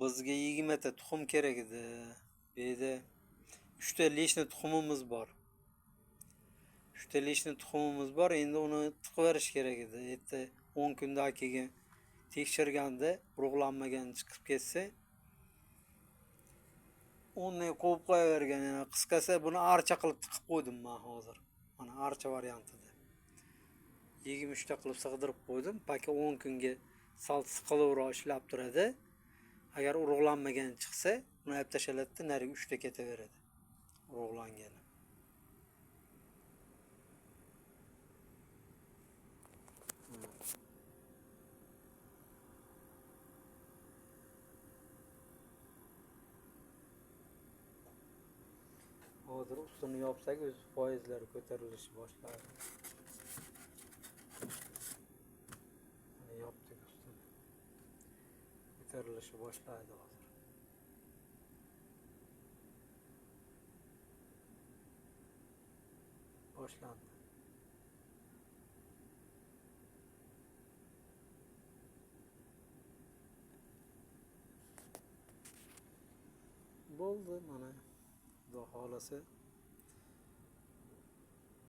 Bizga 20 ta tuxum kerak edi. Bu yerda 3 ta leshni tuxumimiz bor. 3 ta leshni tuxumimiz bor. Endi uni tiqib berish kerak edi. Erta 10 kundan keyin tekshirganda urug'lanmagan chiqib ketsa, uni qo'yib qo'yavergan. Yani qisqasi buni archa qilib tiqib qo'ydim men hozir. Mana archa variantida. 23 ta qilib sig'dirib qo'ydim. Paka 10 kunga sal siqilovroq ishlab turadi. Agar urug'lanmagan chiqsa, uni olib tashaladida nariga 3 ta ketaveradi. Urug'langani. Hozir ustini yopsak, o'z foizlari ko'tarilishi boshlaydi. Mana yopdik ustini. Ko'tarilishi boshlaydi hozir. Boshlandi. Bo'ldi mana. Xudo xolasa